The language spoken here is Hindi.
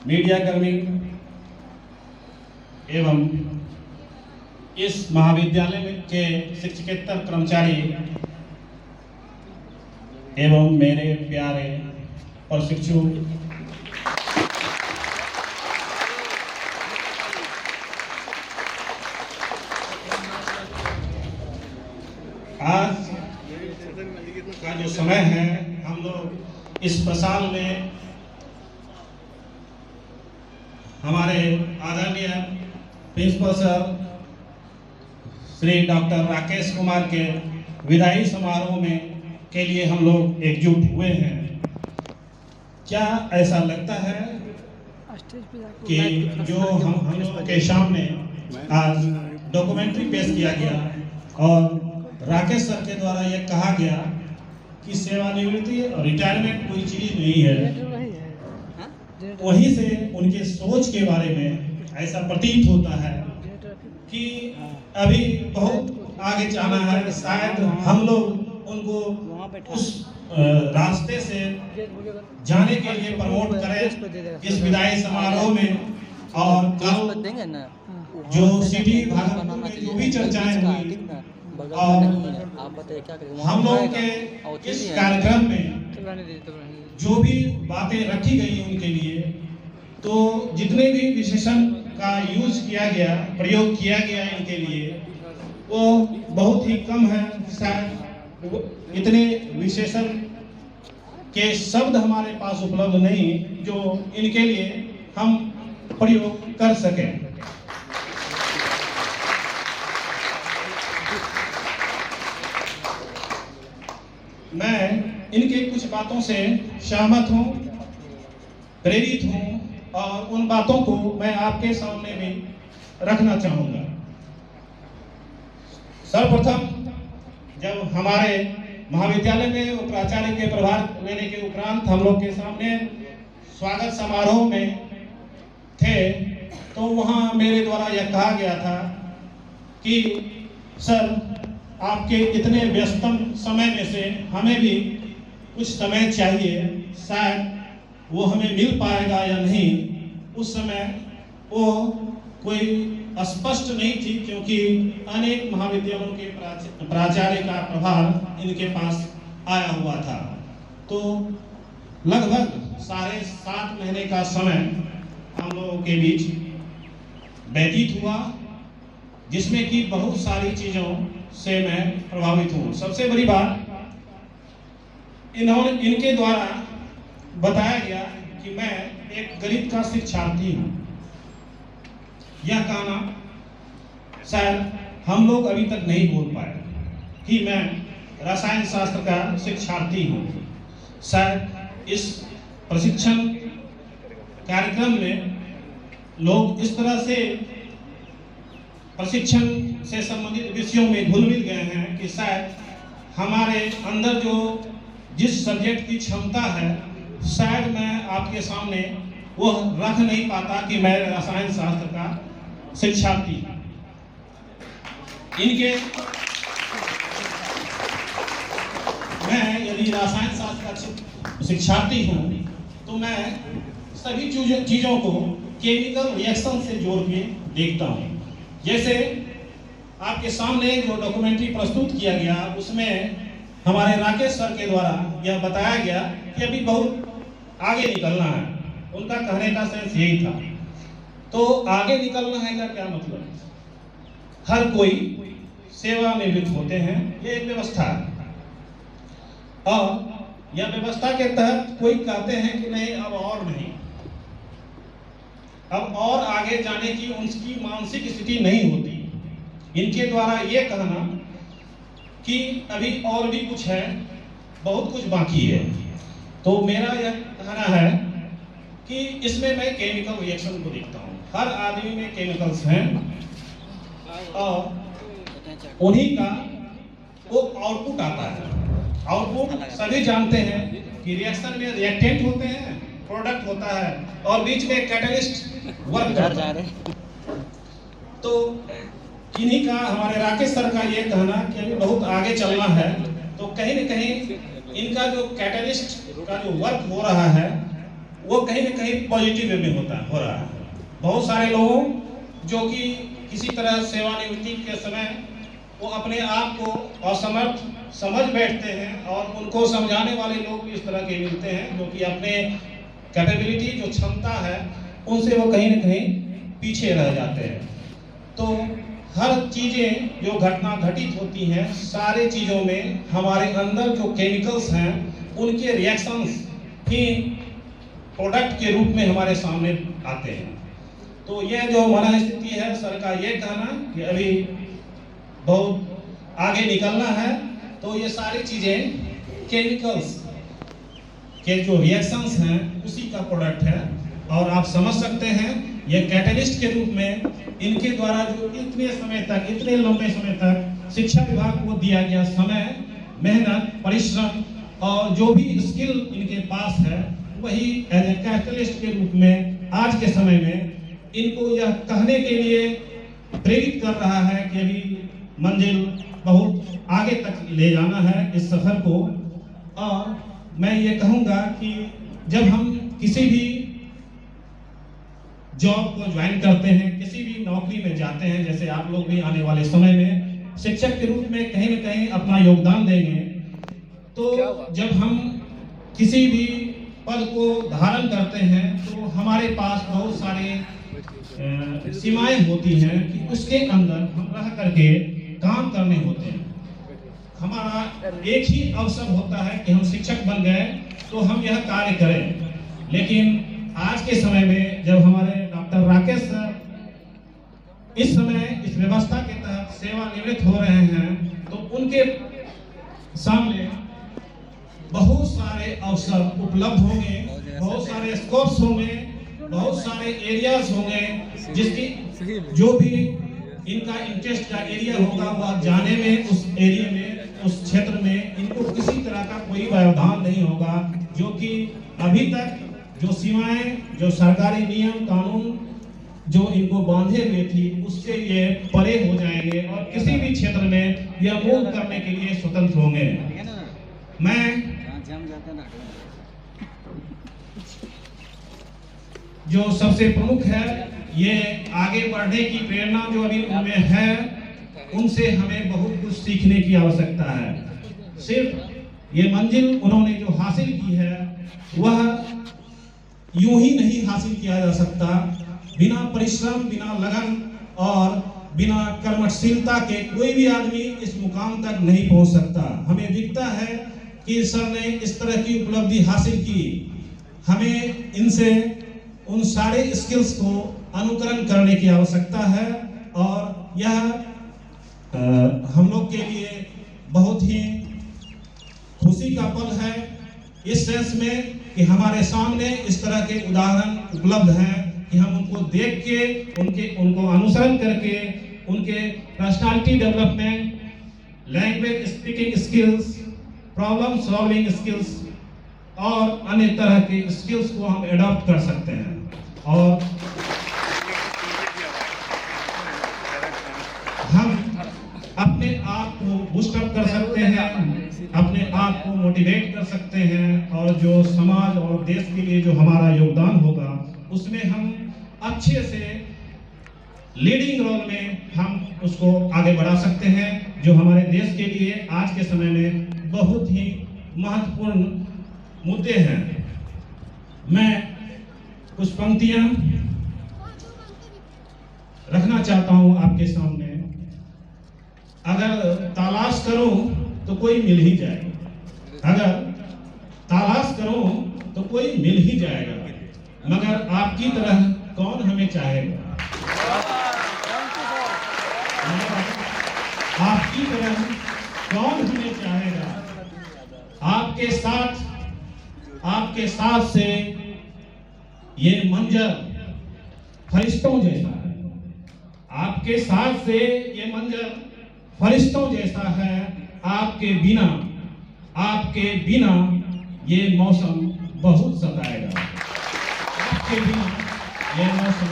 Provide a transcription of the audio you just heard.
मीडिया कर्मी एवं इस महाविद्यालय के शिक्षकेतर कर्मचारी एवं मेरे प्यारे प्रशिक्षु आज का जो समय है, हम लोग इस प्रसाल में हमारे आदरणीय principal sir Shri doctor Rakesh Kumar के विदाई समारोह में के लिए हम लोग एकजुट हुए हैं। क्या ऐसा लगता है कि जो हम लोग के सामने आज डॉक्यूमेंट्री पेश किया गया और राकेश सर के द्वारा यह कहा गया कि सेवानिवृत्ति और रिटायरमेंट कोई चीज नहीं है, वहीं से उनके सोच के बारे में ऐसा प्रतीत होता है कि अभी बहुत आगे जाना है। शायद हम लोग उनको उस रास्ते से जाने के लिए प्रमोट करें इस विदाई समारोह में। और जो सिटी भागलपुर में जो भी चर्चाएं हुई और हम लोगों के इस कार्यक्रम में जो भी बातें रखी गई उनके लिए, तो जितने भी विशेषण का यूज किया गया, प्रयोग किया गया इनके लिए, वो बहुत ही कम है। शायद इतने विशेषण के शब्द हमारे पास उपलब्ध नहीं जो इनके लिए हम प्रयोग कर सकें। मैं इनके कुछ बातों से सहमत हूँ, प्रेरित हूँ और उन बातों को मैं आपके सामने भी रखना चाहूँगा। सर्वप्रथम जब हमारे महाविद्यालय में प्राचार्य के प्रभार लेने के उपरांत हम लोग के सामने स्वागत समारोह में थे, तो वहाँ मेरे द्वारा यह कहा गया था कि सर आपके इतने व्यस्तम समय में से हमें भी कुछ समय चाहिए, शायद वो हमें मिल पाएगा या नहीं। उस समय वो कोई स्पष्ट नहीं थी क्योंकि अनेक महाविद्यालयों के प्राचार्य का प्रभार इनके पास आया हुआ था। तो लगभग 7.5 महीने का समय हम लोगों के बीच व्यतीत हुआ, जिसमें कि बहुत सारी चीजों से मैं प्रभावित हूँ। सबसे बड़ी बात इनके द्वारा बताया गया कि मैं एक गणित का शिक्षार्थी हूँ। यह कहना शायद हम लोग अभी तक नहीं बोल पाए कि मैं रसायन शास्त्र का शिक्षार्थी हूँ। शायद इस प्रशिक्षण कार्यक्रम में लोग इस तरह से प्रशिक्षण से संबंधित विषयों में घुल मिल गए हैं कि शायद हमारे अंदर जो जिस सब्जेक्ट की क्षमता है, शायद मैं आपके सामने वो रख नहीं पाता कि मैं रसायन शास्त्र का शिक्षार्थी। इनके मैं यदि रसायन शास्त्र का शिक्षार्थी हूँ तो मैं सभी चीजों को केमिकल रिएक्शन से जोड़ के देखता हूँ। जैसे आपके सामने जो डॉक्यूमेंट्री प्रस्तुत किया गया, उसमें हमारे राकेश सर के द्वारा यह बताया गया कि अभी बहुत आगे निकलना है। उनका कहने का सेंस यही था। तो आगे निकलना है का क्या मतलब? हर कोई सेवा निवृत्त होते हैं, ये एक व्यवस्था है और यह व्यवस्था के तहत कोई कहते हैं कि नहीं अब और नहीं, अब और आगे जाने की उनकी मानसिक स्थिति नहीं होती। इनके द्वारा ये कहना कि अभी और भी कुछ है, बहुत कुछ बाकी है। तो मेरा यह कहना है कि इसमें मैं केमिकल रिएक्शन को देखता हूँ। हर आदमी में केमिकल्स हैं और उन्हीं का वो आउटपुट आता है। आउटपुट सभी जानते हैं कि रिएक्शन में रिएक्टेंट होते हैं, प्रोडक्ट होता है और बीच में कैटलिस्ट वर्क करता है। तो इन्हीं का हमारे राकेश सर का ये कहना कि अभी बहुत आगे चलना है, तो कहीं न कहीं इनका जो कैटलिस्ट का जो वर्क हो रहा है वो कहीं ना कहीं पॉजिटिव वे में हो रहा है। बहुत सारे लोगों जो कि किसी तरह सेवानिवृत्ति के समय वो अपने आप को असमर्थ समझ बैठते हैं और उनको समझाने वाले लोग भी इस तरह के मिलते हैं जो कि अपने कैपेबिलिटी जो क्षमता है उनसे वो कहीं ना कहीं पीछे रह जाते हैं। तो हर चीज़ें जो घटना घटित होती हैं, सारे चीज़ों में हमारे अंदर जो केमिकल्स हैं उनके रिएक्शंस ही प्रोडक्ट के रूप में हमारे सामने आते हैं। तो यह जो मन स्थिति है, सर का ये कहना कि अभी बहुत आगे निकलना है, तो ये सारी चीज़ें केमिकल्स के जो रिएक्शंस हैं उसी का प्रोडक्ट है। और आप समझ सकते हैं ये कैटलिस्ट के रूप में इनके द्वारा जो इतने समय तक, इतने लंबे समय तक शिक्षा विभाग को दिया गया समय, मेहनत, परिश्रम और जो भी स्किल इनके पास है वही एज ए कैटलिस्ट के रूप में आज के समय में इनको यह कहने के लिए प्रेरित कर रहा है कि अभी मंजिल बहुत आगे तक ले जाना है इस सफर को। और मैं ये कहूँगा कि जब हम किसी भी जॉब को ज्वाइन करते हैं, किसी भी नौकरी में जाते हैं, जैसे आप लोग भी आने वाले समय में शिक्षक के रूप में कहीं न कहीं अपना योगदान देंगे, तो जब हम किसी भी पद को धारण करते हैं तो हमारे पास बहुत सारे सीमाएं होती हैं कि उसके अंदर हम रह करके काम करने होते हैं। हमारा एक ही अवसर होता है कि हम शिक्षक बन गए तो हम यह कार्य करें, लेकिन आज के समय में जब हमारे डॉक्टर राकेश सर इस समय इस व्यवस्था के तहत सेवानिवृत्त हो रहे हैं तो उनके सामने बहुत सारे अवसर उपलब्ध होंगे, बहुत सारे स्कोप्स होंगे, बहुत सारे एरियाज होंगे जिसकी जो भी इनका इंटरेस्ट का एरिया होगा वह जाने में, उस एरिया में, उस क्षेत्र में इनको किसी तरह का कोई व्यवधान नहीं होगा, जो कि अभी तक जो सीमाएं, जो सरकारी नियम कानून जो इनको बांधे हुए थी उससे ये परे हो जाएंगे और किसी भी क्षेत्र में यह मूव करने के लिए स्वतंत्र होंगे। मैं जो सबसे प्रमुख है, ये आगे बढ़ने की प्रेरणा जो अभी उनमें है, उनसे हमें बहुत कुछ सीखने की आवश्यकता है। सिर्फ ये मंजिल उन्होंने जो हासिल की है वह यूं ही नहीं हासिल किया जा सकता। बिना परिश्रम, बिना लगन और बिना कर्मशीलता के कोई भी आदमी इस मुकाम तक नहीं पहुंच सकता। हमें दिखता है कि सर ने इस तरह की उपलब्धि हासिल की, हमें इनसे उन सारे स्किल्स को अनुकरण करने की आवश्यकता है और यह हम लोग के लिए बहुत ही खुशी का पल है इस सेंस में कि हमारे सामने इस तरह के उदाहरण उपलब्ध हैं कि हम उनको देख के उनको अनुसरण करके उनके personality development, language speaking skills, problem solving skills और अन्य तरह के स्किल्स को हम एडॉप्ट कर सकते हैं और हम अपने आप को बूस्टअप कर सकते हैं, अपने आप को मोटिवेट कर सकते हैं और जो समाज और देश के लिए जो हमारा योगदान होगा उसमें हम अच्छे से लीडिंग रोल में हम उसको आगे बढ़ा सकते हैं, जो हमारे देश के लिए आज के समय में बहुत ही महत्वपूर्ण मुद्दे हैं। मैं कुछ पंक्तियां रखना चाहता हूं आपके सामने। अगर तलाश करो तो कोई मिल ही जाएगा, अगर तलाश करो तो कोई मिल ही जाएगा, मगर आपकी तरह कौन हमें चाहेगा, आपकी तरह कौन हमें चाहेगा। आपके साथ से ये मंजर फरिश्तों जैसा है, आपके साथ से ये मंजर फरिश्तों जैसा है। आपके बिना ये मौसम बहुत सताएगा, आपके बिना ये मौसम